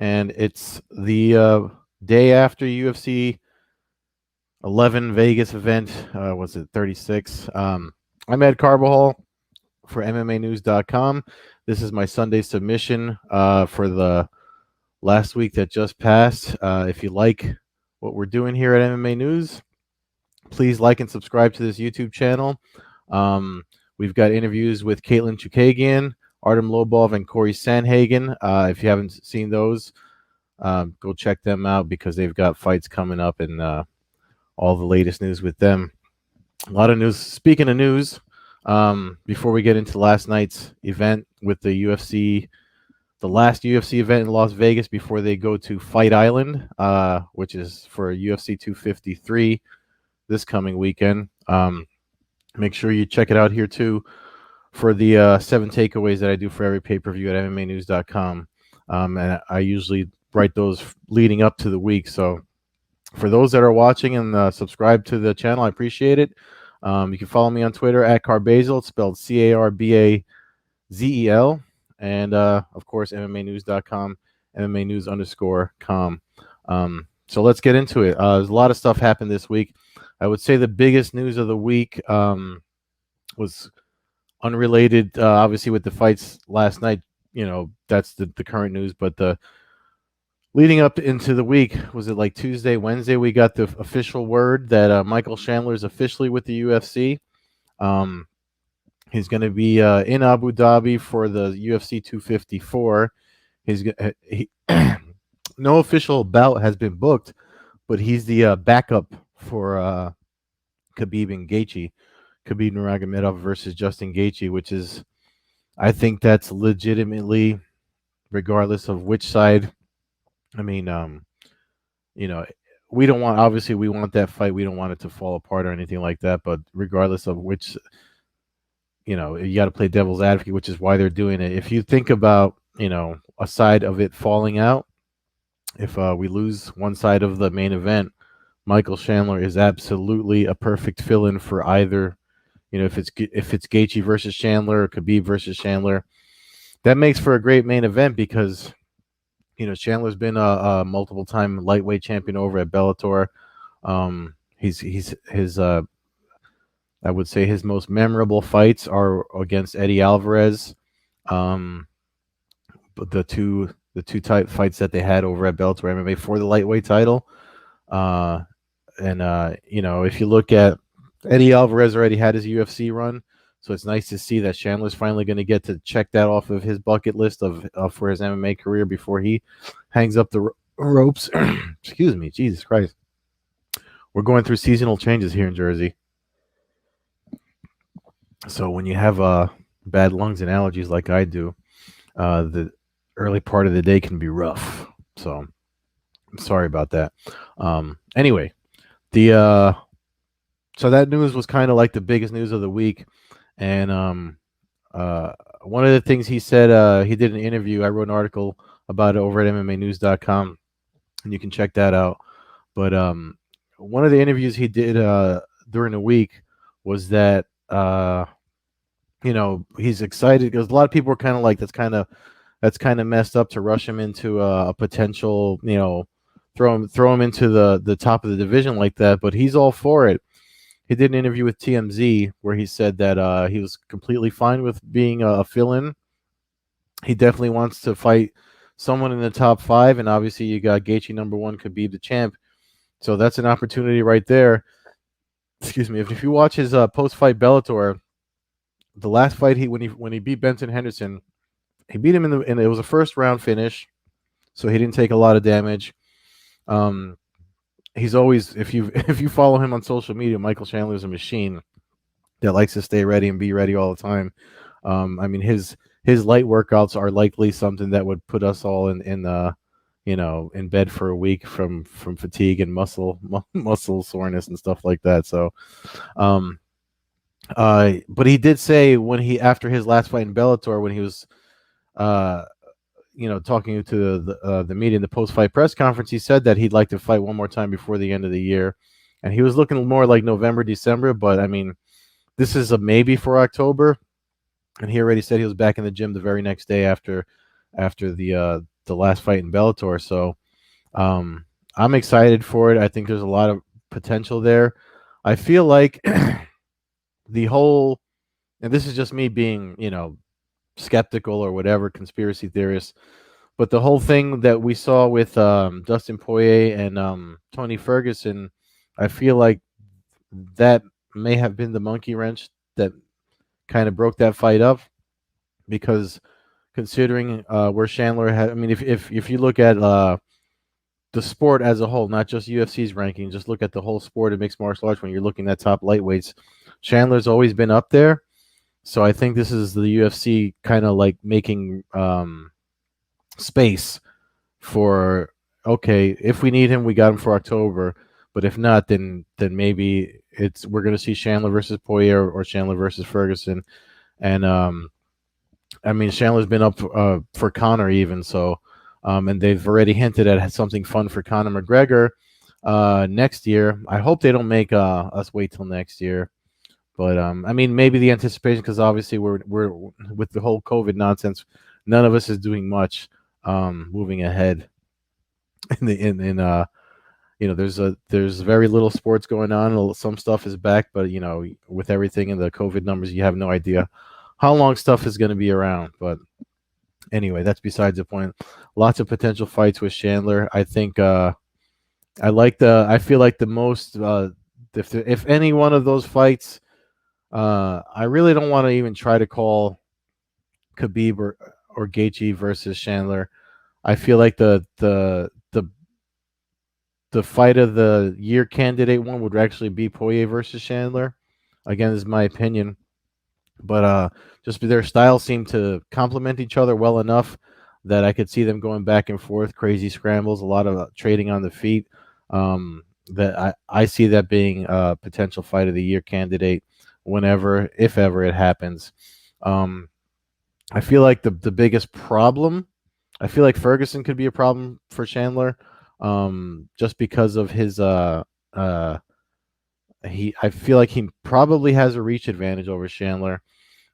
and it's the day after UFC 11 Vegas event. Was it 36? I'm Ed Carbazel for MMAnews.com. This is my Sunday submission for the last week that just passed. If you like what we're doing here at MMA News, please like and subscribe to this YouTube channel. We've got interviews with Caitlin Chukagian, Artem Lobov, and Corey Sandhagen. If you haven't seen those, go check them out because they've got fights coming up and all the latest news with them. A lot of news. Speaking of news, before we get into last night's event with the UFC, the last UFC event in Las Vegas before they go to Fight Island, which is for UFC 253 this coming weekend. Make sure you check it out here too for the 7 takeaways that I do for every pay-per-view at MMAnews.com. And I usually write those leading up to the week. So for those that are watching and subscribe to the channel, I appreciate it. You can follow me on Twitter at Carbazel. It's spelled Carbazel. And, of course, MMAnews.com, MMA_news_com. So let's get into it. There's a lot of stuff happened this week. I would say the biggest news of the week was unrelated, obviously, with the fights last night. You know, that's the current news. But the leading up into the week, was it like Tuesday, Wednesday, we got the official word that Michael Chandler is officially with the UFC. He's going to be in Abu Dhabi for the UFC 254. No official bout has been booked, but he's the backup for Khabib and Gaethje. Khabib Nurmagomedov versus Justin Gaethje, which is, I think that's legitimately, regardless of which side. I mean, you know, we don't want, obviously we want that fight. We don't want it to fall apart or anything like that. But regardless of which, you know, you got to play devil's advocate, which is why they're doing it. If you think about, you know, a side of it falling out, if we lose one side of the main event, Michael Chandler is absolutely a perfect fill-in for either. You know, if it's Gaethje versus Chandler or Khabib versus Chandler, that makes for a great main event because, you know, Chandler's been a multiple-time lightweight champion over at Bellator. His I would say his most memorable fights are against Eddie Alvarez, but the two type fights that they had over at Bellator MMA for the lightweight title. You know, if you look at Eddie Alvarez already had his UFC run, so it's nice to see that Chandler's finally going to get to check that off of his bucket list of for his MMA career before he hangs up the ropes. Excuse me, Jesus Christ. We're going through seasonal changes here in Jersey. So when you have bad lungs and allergies like I do, the early part of the day can be rough. So I'm sorry about that. Anyway, so that news was kind of like the biggest news of the week. And one of the things he said, he did an interview. I wrote an article about it over at MMAnews.com, and you can check that out. But one of the interviews he did during the week was that, you know, he's excited because a lot of people were kind of like, that's kind of messed up to rush him into a potential, you know, throw him into the top of the division like that. But he's all for it. He did an interview with TMZ where he said that he was completely fine with being a fill-in. He definitely wants to fight someone in the top 5, and obviously you got Gaethje #1, Khabib the champ. So that's an opportunity right there. Excuse me. If you watch his post-fight Bellator, the last fight when he beat Benson Henderson, he beat him and it was a first-round finish, so he didn't take a lot of damage. He's always, if you follow him on social media, Michael Chandler is a machine that likes to stay ready and be ready all the time. I mean, his light workouts are likely something that would put us all in you know, in bed for a week from fatigue and muscle soreness and stuff like that. So, but he did say after his last fight in Bellator, when he was, you know, talking to the media in the post-fight press conference, he said that he'd like to fight one more time before the end of the year, and he was looking more like November, December. But I mean, this is a maybe for October, and he already said he was back in the gym the very next day after the the last fight in Bellator. So I'm excited for it. I think there's a lot of potential there. I feel like the whole, and this is just me being, skeptical or whatever, conspiracy theorist, but the whole thing that we saw with Dustin Poirier and Tony Ferguson, I feel like that may have been the monkey wrench that kind of broke that fight up, because considering where Chandler had, I mean, if you look at the sport as a whole, not just UFC's ranking, just look at the whole sport of mixed martial arts when you're looking at top lightweights, Chandler's always been up there. So I think this is the UFC kind of like making space for, okay, if we need him, we got him for October. But if not, then maybe we're going to see Chandler versus Poirier or Chandler versus Ferguson. And I mean, Chandler's been up for Conor even, so and they've already hinted at something fun for Conor McGregor next year. I hope they don't make us wait till next year. But I mean, maybe the anticipation, because obviously we're with the whole COVID nonsense, none of us is doing much moving ahead. There's very little sports going on. Some stuff is back, but with everything in the COVID numbers, you have no idea how long stuff is going to be around. But anyway, that's besides the point. Lots of potential fights with Chandler. I think I feel like the most if any one of those fights. I really don't want to even try to call Khabib or Gaethje versus Chandler. I feel like the fight of the year candidate one would actually be Poirier versus Chandler. Again, this is my opinion, but just their styles seem to complement each other well enough that I could see them going back and forth, crazy scrambles, a lot of trading on the feet. That I see that being a potential fight of the year candidate whenever, if ever, it happens. I feel like the biggest problem, I feel like Ferguson could be a problem for Chandler, just because of his I feel like he probably has a reach advantage over Chandler,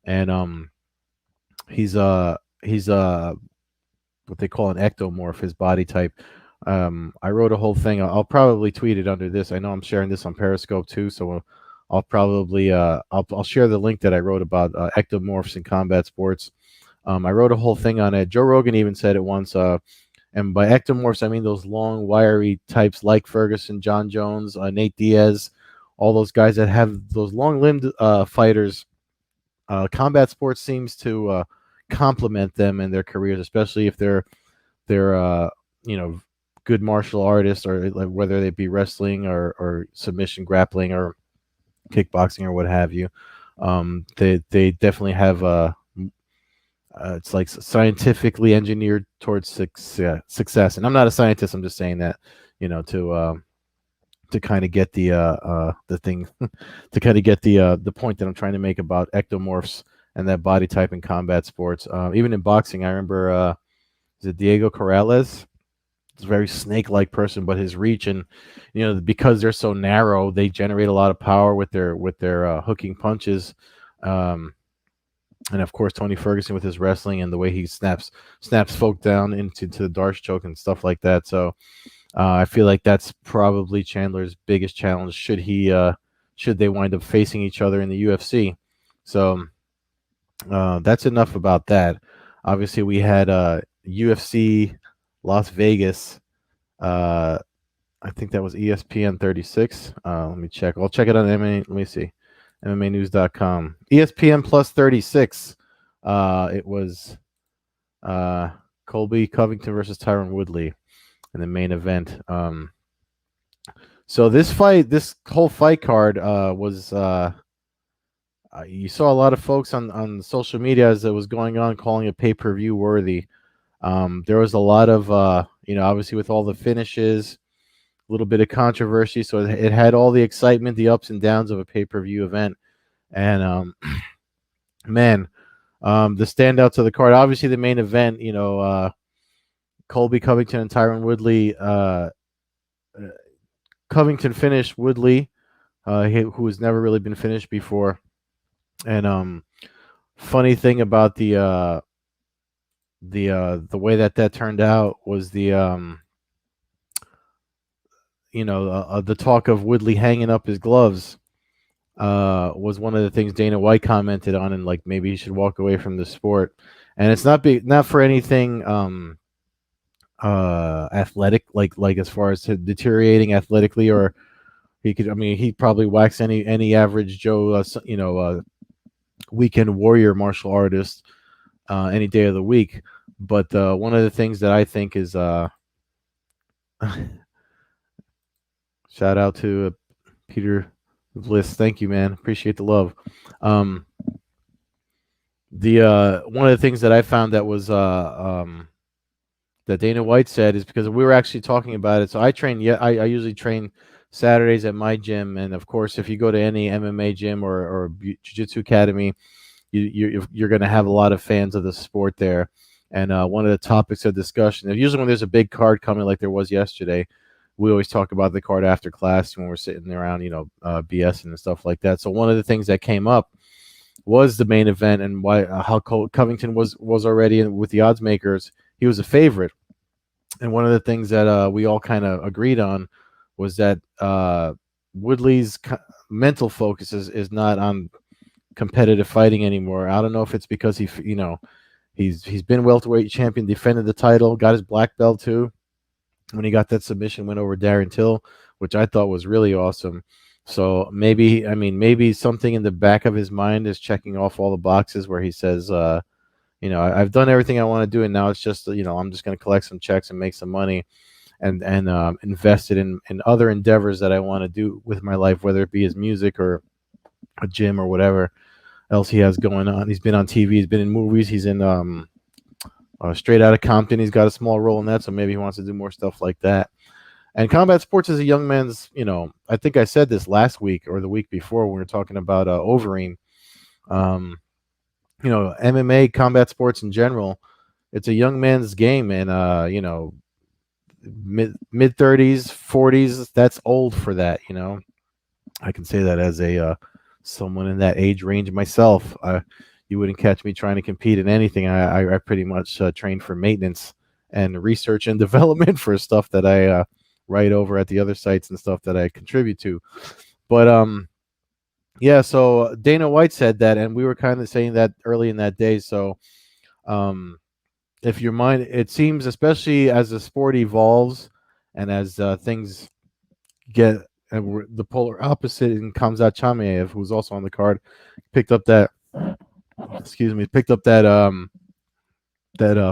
and he's what they call an ectomorph, his body type. I wrote a whole thing. I'll probably tweet it under this. I know I'm sharing this on Periscope too, so I'll probably I'll share the link that I wrote about ectomorphs in combat sports. I wrote a whole thing on it. Joe Rogan even said it once. And by ectomorphs, I mean those long, wiry types like Ferguson, John Jones, Nate Diaz, all those guys that have those long-limbed fighters. Combat sports seems to complement them in their careers, especially if they're good martial artists, or like whether they be wrestling or submission grappling or kickboxing or what have you. They definitely have it's like scientifically engineered towards success. And I'm not a scientist. I'm just saying that, to kind of get the thing, to kind of get the point that I'm trying to make about ectomorphs and that body type in combat sports. Even in boxing, I remember is it Diego Corrales? It's a very snake-like person, but his reach and because they're so narrow, they generate a lot of power with their hooking punches. And of course, Tony Ferguson with his wrestling and the way he snaps folk down into the Darce choke and stuff like that. So I feel like that's probably Chandler's biggest challenge should they wind up facing each other in the UFC. So that's enough about that. Obviously, we had UFC Las Vegas. I think that was ESPN 36. Let me check. I'll check it on MMA. Let me see. MMAnews.com. ESPN plus 36. It was Colby Covington versus Tyron Woodley in the main event. So this whole fight card was you saw a lot of folks on social media as it was going on calling it pay-per-view worthy. There was a lot of obviously with all the finishes, a little bit of controversy, so it had all the excitement, the ups and downs of a pay-per-view event. And man, the standouts of the card, obviously the main event, Colby Covington and Tyron Woodley. Covington finished Woodley, who has never really been finished before. And funny thing about the the way that turned out was the talk of Woodley hanging up his gloves was one of the things Dana White commented on, and like maybe he should walk away from the sport. And it's not for anything athletic, like as far as deteriorating athletically, or he'd probably wax any average Joe, weekend warrior martial artist any day of the week. But one of the things that I think is shout out to Peter Bliss. Thank you, man. Appreciate the love. The one of the things that I found that was that Dana White said is because we were actually talking about it. So I train. Yeah, I usually train Saturdays at my gym, and of course, if you go to any MMA gym or Jiu-Jitsu academy, you're going to have a lot of fans of the sport there. And one of the topics of discussion, usually when there's a big card coming, like there was yesterday, we always talk about the card after class when we're sitting around, BSing and stuff like that. So one of the things that came up was the main event and why how Covington was already with the odds makers. He was a favorite, and one of the things that we all kind of agreed on was that Woodley's mental focus is not on competitive fighting anymore. I don't know if it's because he's been welterweight champion, defended the title, got his black belt too. When he got that submission win over Darren Till, which I thought was really awesome. So maybe something in the back of his mind is checking off all the boxes where he says, I've done everything I want to do, and now it's just, I'm just going to collect some checks and make some money and invest it in other endeavors that I want to do with my life, whether it be his music or a gym or whatever else he has going on. He's been on TV, he's been in movies, he's in Straight Outta Compton. He's got a small role in that, so maybe he wants to do more stuff like that. And combat sports is a young man's, I think I said this last week or the week before when we were talking about Overeem. MMA, combat sports in general, it's a young man's game, and mid 30s, 40s, that's old for that. I can say that as a someone in that age range myself. You wouldn't catch me trying to compete in anything. I pretty much train for maintenance and research and development for stuff that I write over at the other sites and stuff that I contribute to. But yeah, so Dana White said that, and we were kind of saying that early in that day. So if your mind, it seems, especially as the sport evolves and as things get the polar opposite, and Khamzat Chimaev, who's also on the card, picked up that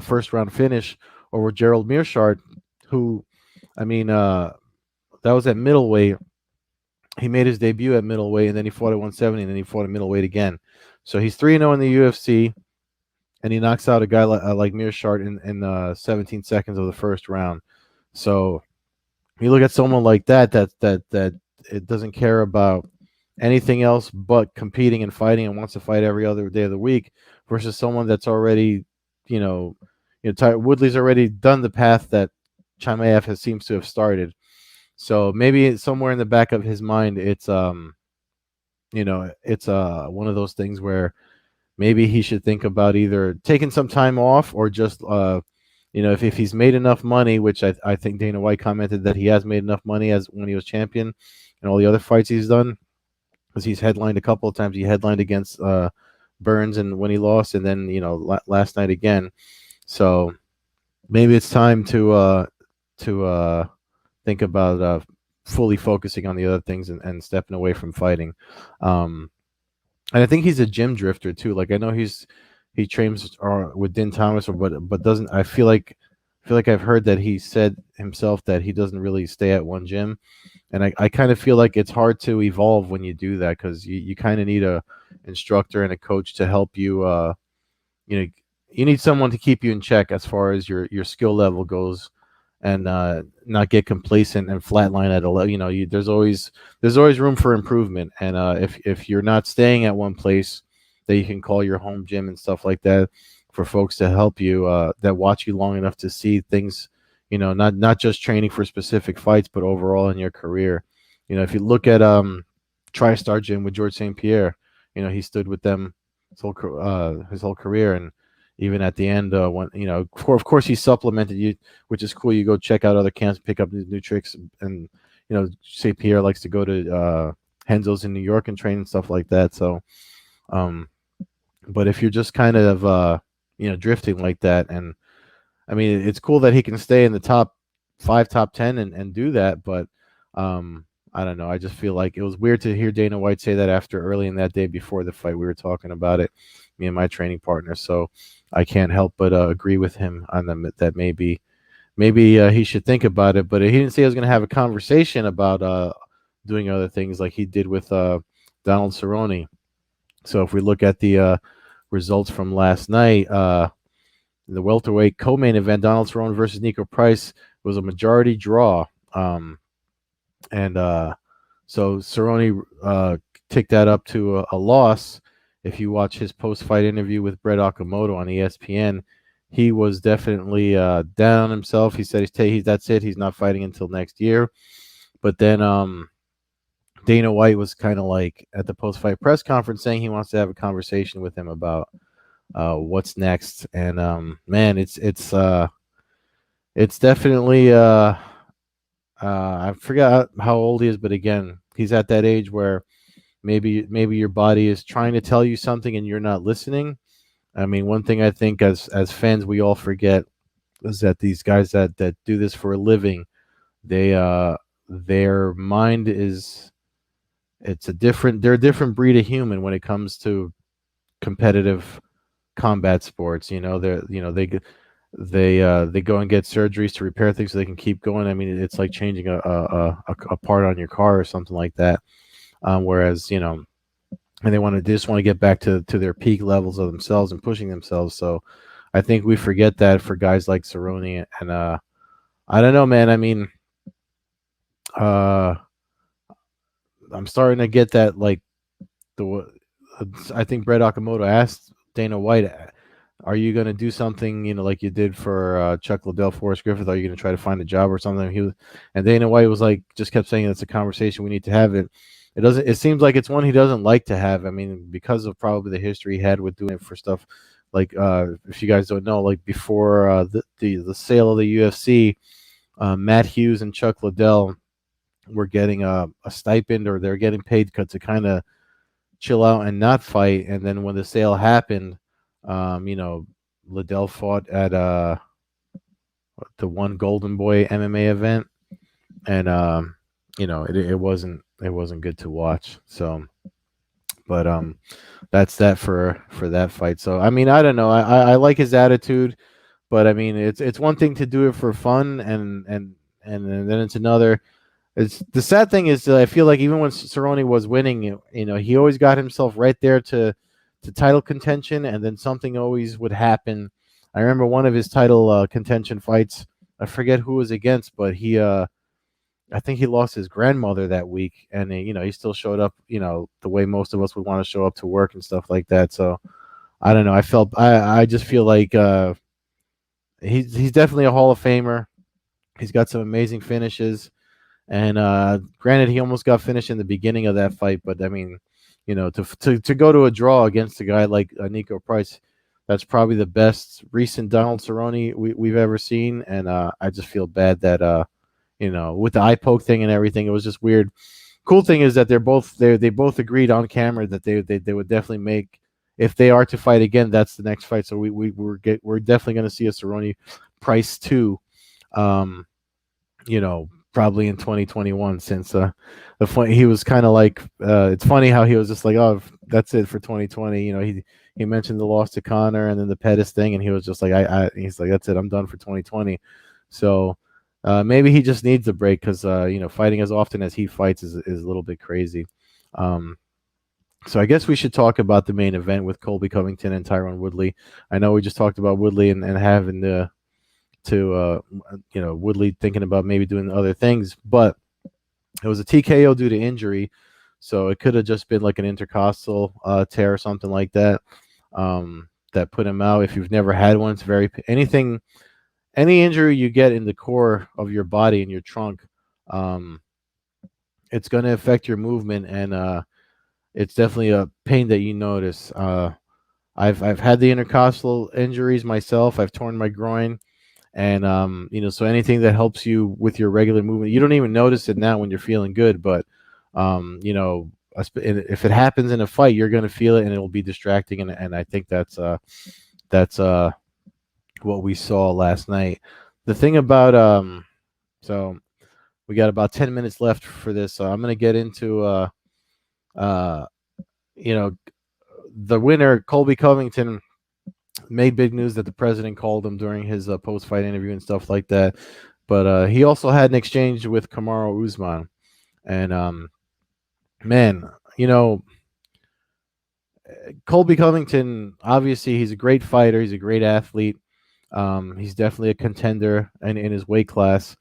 first round finish over Gerald Meerschaert, who, that was at middleweight. He made his debut at middleweight, and then he fought at 170, and then he fought at middleweight again. So he's 3-0 in the UFC, and he knocks out a guy like Meerschaert in 17 seconds of the first round. So you look at someone like that it doesn't care about anything else but competing and fighting and wants to fight every other day of the week, versus someone that's already, Woodley's already done the path that Chimaev seems to have started. So maybe somewhere in the back of his mind, it's one of those things where maybe he should think about either taking some time off or just if he's made enough money, which I think Dana White commented that he has made enough money as when he was champion and all the other fights he's done, because he's headlined a couple of times. He headlined against Burns and when he lost, and then last night again. So maybe it's time to think about fully focusing on the other things and stepping away from fighting. And I think he's a gym drifter too. Like I know he trains with Din Thomas, but doesn't. I feel like I've heard that he said himself that he doesn't really stay at one gym, and I kind of feel like it's hard to evolve when you do that, because you kind of need a instructor and a coach to help you. You need someone to keep you in check as far as your skill level goes, and not get complacent and flatline at a level. There's always room for improvement, and if you're not staying at one place that you can call your home gym and stuff like that, for folks to help you that watch you long enough to see things, not just training for specific fights, but overall in your career. If you look at TriStar Gym with George St. Pierre, he stood with them his whole career, and even at the end, when of course he supplemented you, which is cool. You go check out other camps, pick up these new tricks, and say Pierre likes to go to Henzo's in New York and train and stuff like that. So, but if you're just kind of drifting like that, and I mean, it's cool that he can stay in the top 5, top 10, and do that, but I don't know. I just feel like it was weird to hear Dana White say that after early in that day before the fight. We were talking about it, me and my training partner. So I can't help but agree with him on that maybe he should think about it. But he didn't say he was going to have a conversation about doing other things like he did with Donald Cerrone. So if we look at the results from last night, the welterweight co-main event, Donald Tyrone versus Nico Price, was a majority draw. And so Cerrone ticked that up to a loss. If you watch his post-fight interview with Brett Okamoto on ESPN, he was definitely down on himself. He said that's it. He's not fighting until next year. But then Dana White was kind of like at the post-fight press conference saying he wants to have a conversation with him about what's next. And man, it's definitely I forgot how old he is, but again, he's at that age where maybe your body is trying to tell you something and you're not listening. I mean, one thing I think as fans we all forget is that these guys that do this for a living, their mind is they're a different breed of human when it comes to competitive combat sports. They go and get surgeries to repair things so they can keep going. I mean, it's like changing a part on your car or something like that. Whereas, and they just want to get back to their peak levels of themselves and pushing themselves. So I think we forget that for guys like Cerrone. And I don't know, man. I mean, I'm starting to get that, like, I think Brett Okamoto asked Dana White, are you going to do something, like you did for Chuck Liddell, Forrest Griffith? Are you going to try to find a job or something? And Dana White was like, just kept saying it's a conversation we need to have. It seems like it's one he doesn't like to have. I mean, because of probably the history he had with doing it for stuff like, if you guys don't know, like before the sale of the UFC, Matt Hughes and Chuck Liddell were getting a stipend, or they're getting paid to kind of chill out and not fight. And then when the sale happened, Liddell fought at the one Golden Boy MMA event, and it wasn't good to watch. So, but that's that for that fight. So I mean, I don't know. I like his attitude, but I mean, it's one thing to do it for fun, and then it's another. It's the sad thing is that I feel like even when Cerrone was winning, he always got himself right there to title contention, and then something always would happen. I remember one of his title contention fights. I forget who it was against, but I think he lost his grandmother that week, and he still showed up, the way most of us would want to show up to work and stuff like that. So I don't know. I just feel like he's definitely a Hall of Famer. He's got some amazing finishes. And granted, he almost got finished in the beginning of that fight, but I mean, to go to a draw against a guy like Nico Price, that's probably the best recent Donald Cerrone we've ever seen. And I just feel bad that with the eye poke thing and everything, it was just weird. Cool thing is that they both agreed on camera that they would definitely make, if they are to fight again, that's the next fight. So we're definitely going to see a Cerrone Price 2. Probably in 2021, since he was kind of like, it's funny how he was just like, oh, that's it for 2020. He mentioned the loss to Connor and then the Pettis thing, and he was just like, he's like, that's it, I'm done for 2020. So maybe he just needs a break, because fighting as often as he fights is a little bit crazy. So I guess we should talk about the main event with Colby Covington and Tyron Woodley. I know we just talked about Woodley and having Woodley thinking about maybe doing other things, but it was a TKO due to injury, so it could have just been like an intercostal tear or something like that, that put him out. If you've never had one, it's any injury you get in the core of your body, in your trunk, it's going to affect your movement, and it's definitely a pain that you notice. I've had the intercostal injuries myself. I've torn my groin, and so anything that helps you with your regular movement, you don't even notice it now when you're feeling good, but if it happens in a fight, you're going to feel it, and it'll be distracting, and I think that's what we saw last night. The thing about so we got about 10 minutes left for this, so I'm going to get into uh the winner, Colby Covington, made big news that the president called him during his post-fight interview and stuff like that. But he also had an exchange with Kamaru Usman, and man, Colby Covington, obviously, he's a great fighter. He's a great athlete. He's definitely a contender in his weight class.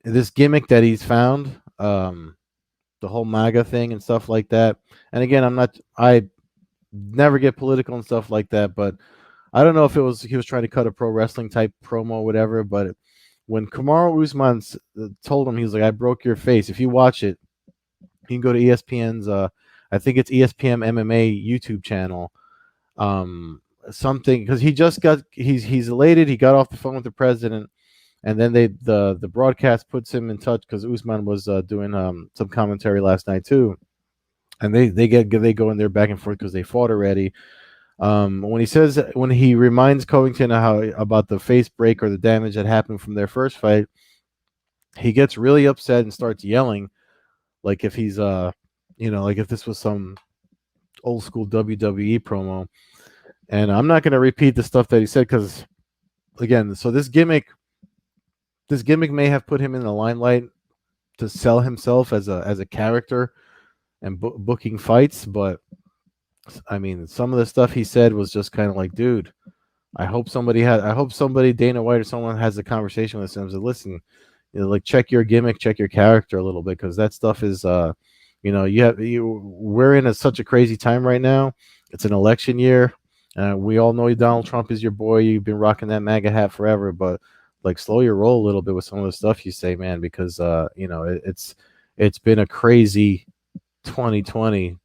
This gimmick that he's found, the whole MAGA thing and stuff like that. And again, I never get political and stuff like that, but I don't know if he was trying to cut a pro wrestling type promo or whatever. But when Kamaru Usman told him, he was like, "I broke your face." If you watch it, you can go to ESPN's. I think it's ESPN MMA YouTube channel. Something, because he's elated. He got off the phone with the president, and then the broadcast puts him in touch because Usman was doing some commentary last night too, and they go in there back and forth because they fought already. When he reminds Covington about the face break or the damage that happened from their first fight, he gets really upset and starts yelling, like if he's like if this was some old school WWE promo. And I'm not going to repeat the stuff that he said because, again, so this gimmick may have put him in the limelight to sell himself as a character and booking fights, but I mean, some of the stuff he said was just kind of like, dude, I hope somebody Dana White or someone has a conversation with him and says, listen, like check your gimmick, check your character a little bit, because that stuff is we're in such a crazy time right now. It's an election year. We all know Donald Trump is your boy. You've been rocking that MAGA hat forever, but like slow your roll a little bit with some of the stuff you say, man, because it's been a crazy 2020.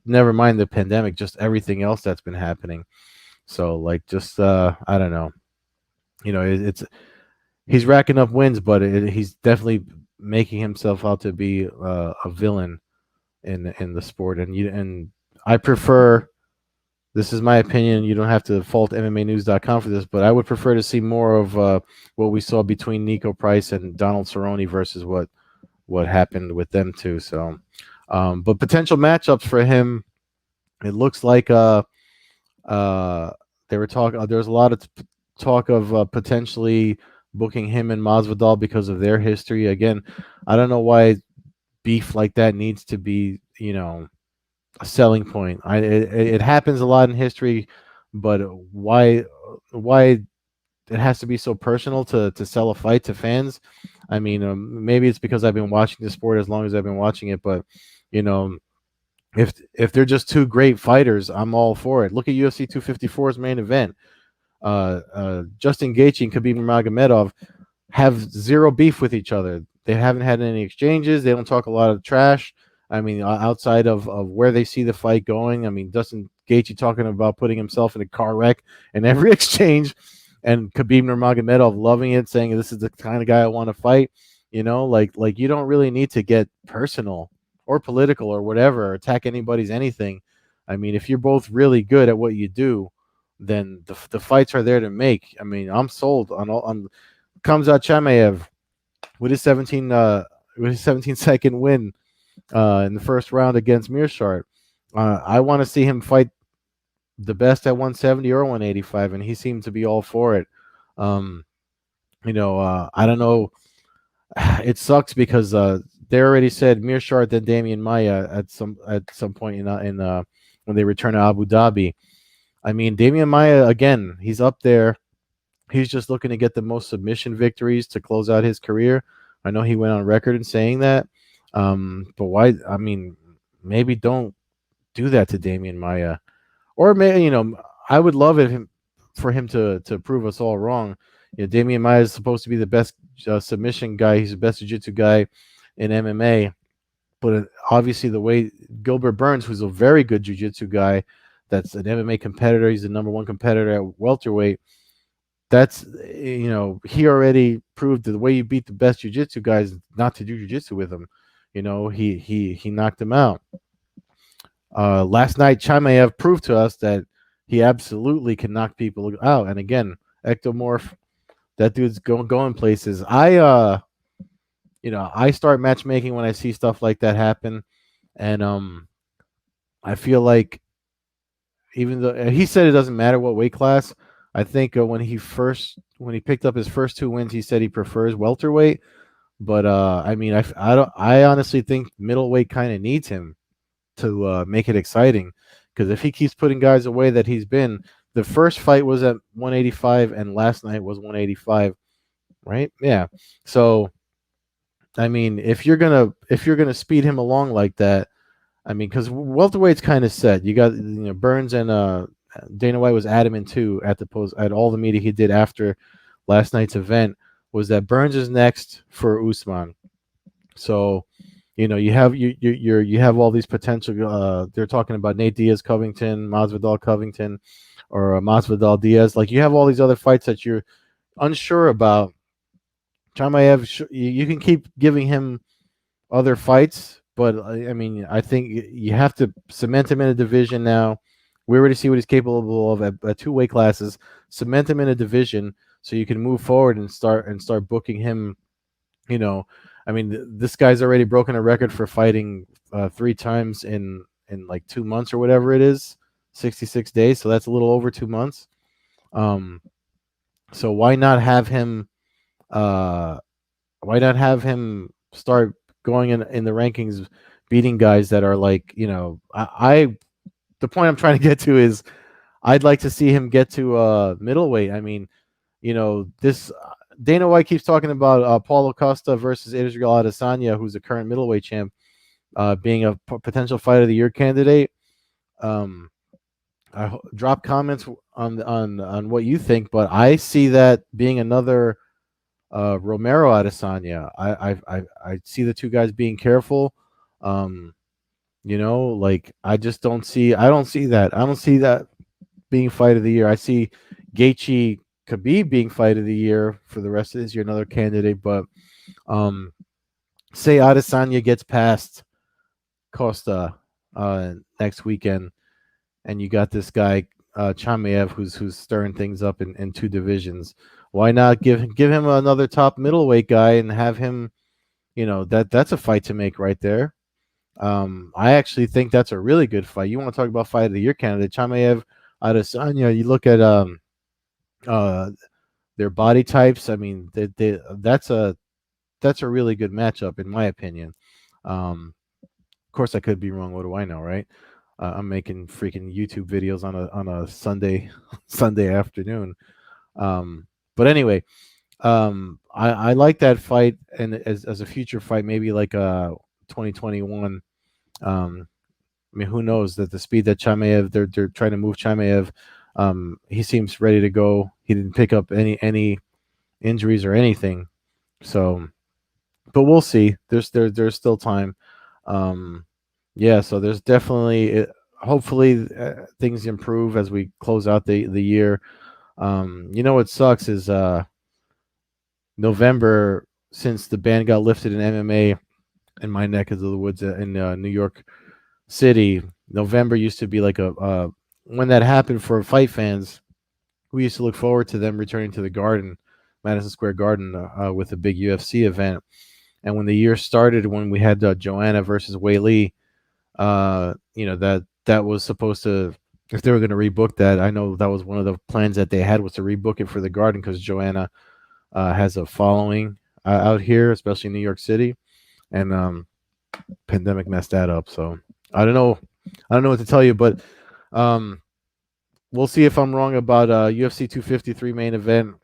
Never mind the pandemic, just everything else that's been happening. So like, just I don't know. He's racking up wins, but he's definitely making himself out to be a villain in the sport. And I prefer. This is my opinion. You don't have to fault MMAnews.com for this, but I would prefer to see more of what we saw between Nico Price and Donald Cerrone versus what happened with them two. So, but potential matchups for him, it looks like they were talking. There's a lot of talk of potentially booking him and Masvidal because of their history. Again, I don't know why beef like that needs to be, a selling point. It happens a lot in history, but why it has to be so personal to sell a fight to fans? I mean, maybe it's because I've been watching the sport as long as I've been watching it, but if they're just two great fighters, I'm all for it. Look at UFC 254's main event. Justin Gaethje and Khabib Nurmagomedov have zero beef with each other. They haven't had any exchanges. They don't talk a lot of trash. I mean, outside of where they see the fight going. I mean, Justin Gaethje talking about putting himself in a car wreck in every exchange, and Khabib Nurmagomedov loving it, saying this is the kind of guy I want to fight. Like you don't really need to get personal or political or whatever, or attack anybody's anything. I mean, if you're both really good at what you do, then the fights are there to make. I mean, I'm sold on Khamzat Chimaev with his 17-second win in the first round against Mearshart. I want to see him fight the best at 170 or 185, and he seemed to be all for it. I don't know. It sucks because they already said Mearshart, then Damian Maia at some point in when they return to Abu Dhabi. I mean, Damian Maia, again, he's up there. He's just looking to get the most submission victories to close out his career. I know he went on record in saying that. But why? I mean, maybe don't do that to Damian Maia. Or maybe, I would love it for him to prove us all wrong. Damian Maia is supposed to be the best submission guy. He's the best jiu-jitsu guy in MMA. But obviously the way Gilbert Burns, who's a very good jiu-jitsu guy, that's an MMA competitor. He's the number one competitor at welterweight. That's, he already proved that the way you beat the best jiu-jitsu guys not to do jiu-jitsu with him. He knocked him out. Last night, Chimaev proved to us that he absolutely can knock people out. And again, ectomorph, that dude's going places. I start matchmaking when I see stuff like that happen, and I feel like, even though he said it doesn't matter what weight class, I think when he picked up his first two wins, he said he prefers welterweight. But I mean, I honestly think middleweight kind of needs him to make it exciting, because if he keeps putting guys away that he's been, the first fight was at 185 and last night was 185, right? Yeah. So I mean, if you're gonna speed him along like that, I mean, because welterweight's kind of set. You got Burns, and Dana White was adamant too at all the media he did after last night's event, was that Burns is next for Usman. So you have all these potential. They're talking about Nate Diaz Covington, Masvidal Covington, or Masvidal Diaz. Like, you have all these other fights that you're unsure about. Chimaev, you can keep giving him other fights, but I mean, I think you have to cement him in a division now. We already see what he's capable of at two weight classes. Cement him in a division so you can move forward and start booking him. I mean, this guy's already broken a record for fighting 3 times in like 2 months or whatever it is, 66 days. So that's a little over 2 months. So why not have him? Why not have him start going in the rankings, beating guys that are like, the point I'm trying to get to is, I'd like to see him get to middleweight. I mean, this Dana White keeps talking about Paulo Costa versus Israel Adesanya, who's the current middleweight champ, being a potential fight of the year candidate. Drop comments on what you think, but I see that being another Romero Adesanya. I see the two guys being careful. Like, I don't see that. I don't see that being fight of the year. I see Gaethje Khabib being fight of the year for the rest of this year, another candidate. But say Adesanya gets past Costa next weekend, and you got this guy Chimaev who's stirring things up in two divisions. Why not give him another top middleweight guy and have him? That's a fight to make right there. I actually think that's a really good fight. You want to talk about fight of the year candidate, Chimaev Adesanya. You look at their body types. I mean, that's a really good matchup in my opinion. Of course, I could be wrong. What do I know, right? I'm making freaking YouTube videos on a Sunday afternoon. But anyway, I like that fight, and as a future fight, maybe like 2021. I mean, who knows, that the speed that Chimaev, they're trying to move Chimaev. He seems ready to go. He didn't pick up any injuries or anything. So, but we'll see. There's still time. Yeah, so there's definitely, hopefully things improve as we close out the year. What sucks is November, since the ban got lifted in MMA in my neck of the woods in New York City. November used to be like when that happened for fight fans, we used to look forward to them returning to the Garden, Madison Square Garden, with a big UFC event. And when the year started, when we had Joanna versus Weili, that was supposed to, if they were going to rebook that, I know that was one of the plans that they had, was to rebook it for the Garden, because Joanna has a following out here, especially in New York City, and pandemic messed that up. So I don't know what to tell you, but we'll see if I'm wrong about UFC 253 main event.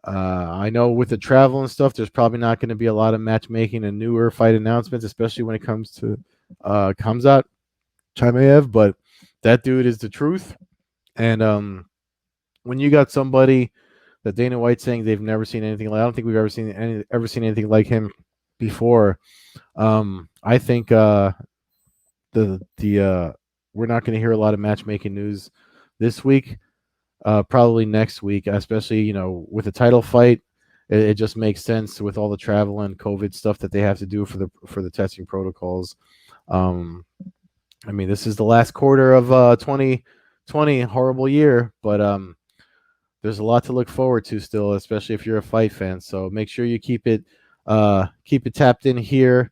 I know with the travel and stuff, there's probably not going to be a lot of matchmaking and newer fight announcements, especially when it comes to Khamzat Chimaev, but that dude is the truth. And when you got somebody that Dana White's saying they've never seen anything like, I don't think we've ever seen anything like him before, I think the we're not going to hear a lot of matchmaking news this week. Probably next week, especially with the title fight. It just makes sense with all the travel and COVID stuff that they have to do for the testing protocols. Um, I mean, this is the last quarter of 2020, horrible year, but there's a lot to look forward to still, especially if you're a fight fan. So make sure you keep it tapped in here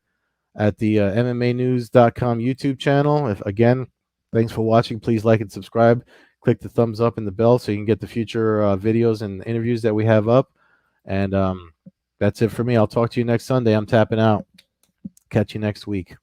at the MMAnews.com YouTube channel. Again, thanks for watching. Please like and subscribe. Click the thumbs up and the bell so you can get the future videos and interviews that we have up. And that's it for me. I'll talk to you next Sunday. I'm tapping out. Catch you next week.